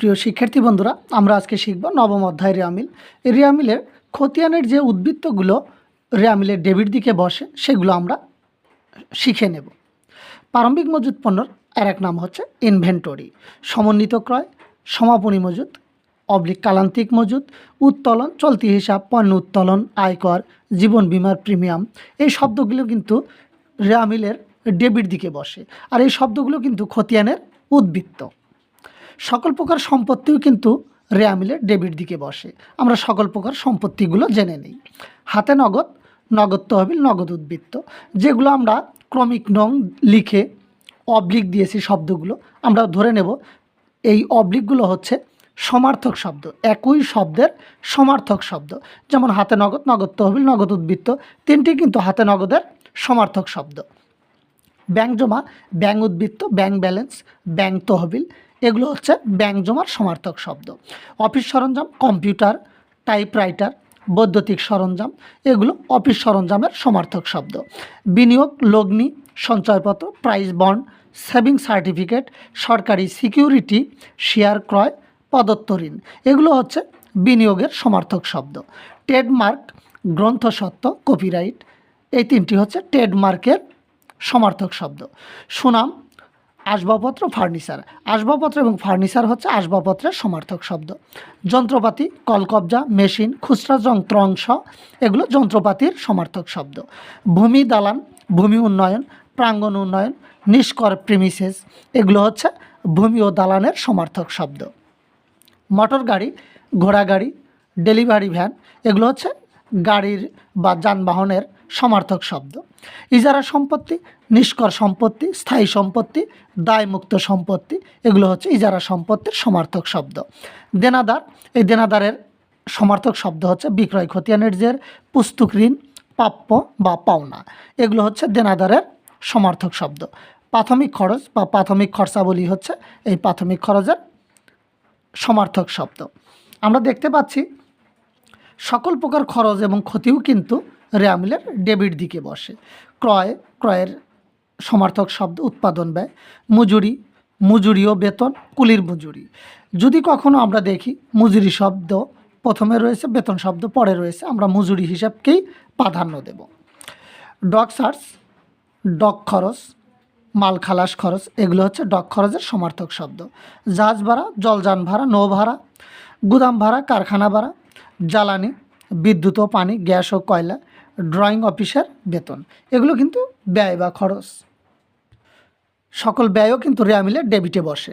প্রিয় শিক্ষার্থী বন্ধুরা, আমরা আজকে শিখব নবম অধ্যায় রেয়ামিল। এই রেয়ামিলের খতিয়ানের যে উদ্বৃত্তগুলো রেয়ামিলের ডেবিট দিকে বসে সেগুলো আমরা শিখে নেব। প্রারম্ভিক মজুত পণ্যর আর এক নাম হচ্ছে ইনভেন্টরি। সমন্বিত ক্রয়, সমাপনী মজুত, কালান্তিক মজুত, উত্তোলন, চলতি হিসাব, পণ্য উত্তোলন, আয়কর, জীবন বীমার প্রিমিয়াম, এই শব্দগুলো কিন্তু রেয়ামিলের ডেবিট দিকে বসে। আর এই শব্দগুলো কিন্তু খতিয়ানের উদ্বৃত্ত। সকল প্রকার সম্পত্তিও কিন্তু রেয়ামিলের ডেবিট দিকে বসে। আমরা সকল প্রকার সম্পত্তিগুলো জেনে নিই। হাতে নগদ, নগদ তহবিল, নগদ উদ্বৃত্ত, যেগুলো আমরা ক্রমিক নং লিখে অবলিক দিয়েছি শব্দগুলো, আমরা ধরে নেব এই অবলিকগুলো হচ্ছে সমার্থক শব্দ, একই শব্দের সমার্থক শব্দ। যেমন হাতে নগদ, নগদ তহবিল, নগদ উদ্বৃত্ত, তিনটি কিন্তু হাতে নগদের সমার্থক শব্দ। ব্যাংক জমা, ব্যাংক উদ্বৃত্ত, ব্যাংক ব্যালেন্স, ব্যাংক তহবিল, এগুলো হচ্ছে ব্যাংক জমার সমার্থক শব্দ। অফিস সরঞ্জাম, কম্পিউটার, টাইপরাইটার, বৈদ্যুতিক সরঞ্জাম, এগুলো অফিস সরঞ্জামের সমার্থক শব্দ। বিনিয়োগ, লগ্নি, সঞ্চয়পত্র, প্রাইস বন্ড, সেভিং সার্টিফিকেট, সরকারি সিকিউরিটি, শেয়ার ক্রয়, প্রদত্ত ঋণ, এগুলো হচ্ছে বিনিয়োগের সমার্থক শব্দ। ট্রেডমার্ক, গ্রন্থস্বত্ব, কপিরাইট, এই তিনটি হচ্ছে ট্রেডমার্কের সমার্থক শব্দ। সুনাম, আসবাবপত্র, ফার্নিচার, আসবাবপত্র এবং ফার্নিচার হচ্ছে আসবাবপত্রের সমার্থক শব্দ। যন্ত্রপাতি, কলকবজা, মেশিন, খুচরা যন্ত্রাংশ, এগুলো যন্ত্রপাতির সমার্থক শব্দ। ভূমি, দালান, ভূমি উন্নয়ন, প্রাঙ্গণ উন্নয়ন, নিষ্কর প্রিমিসেস, এগুলো হচ্ছে ভূমি ও দালানের সমার্থক শব্দ। মোটর গাড়ি, ঘোড়া গাড়ি, ডেলিভারি ভ্যান, এগুলো হচ্ছে গাড়ির বা যানবাহনের সমার্থক শব্দ। ইজারা সম্পত্তি, নিষ্কর সম্পত্তি, স্থায়ী সম্পত্তি, দায়মুক্ত সম্পত্তি, এগুলো হচ্ছে ইজারা সম্পত্তির সমার্থক শব্দ। দেনাদার, এই দেনাদারের সমার্থক শব্দ হচ্ছে বিক্রয় খতিয়ানের জের, পুস্তক ঋণ, প্রাপ্য বা পাওনা, এগুলো হচ্ছে দেনাদারের সমার্থক শব্দ। প্রাথমিক খরচ বা প্রাথমিক খরচাবলী হচ্ছে এই প্রাথমিক খরচের সমার্থক শব্দ। আমরা দেখতে পাচ্ছি সকল প্রকার খরচ এবং ক্ষতিও কিন্তু রেয়ামিলের ডেবিট দিকে বসে। ক্রয়, ক্রয়ের সমার্থক শব্দ উৎপাদন ব্যয়। মজুরি, মজুরি ও বেতন, কুলির মজুরি। যদি কখনো আমরা দেখি মজুরি শব্দ প্রথমে রয়েছে, বেতন শব্দ পরে রয়েছে, আমরা মজুরি হিসাবকেই প্রাধান্য দেব। ডক সার্চ, ডক খরচ, মাল খালাস খরচ, এগুলো হচ্ছে ডক খরচের সমার্থক শব্দ। জাহাজ ভাড়া, জলযান ভাড়া, নৌ ভাড়া, গুদাম ভাড়া, কারখানা ভাড়া, জ্বালানি, বিদ্যুৎ ও পানি, গ্যাস ও কয়লা, ড্রয়িং অফিসের বেতন, এগুলো কিন্তু ব্যয় বা খরচ। সকল ব্যয়ও কিন্তু রেয়ামিলের ডেবিটে বসে।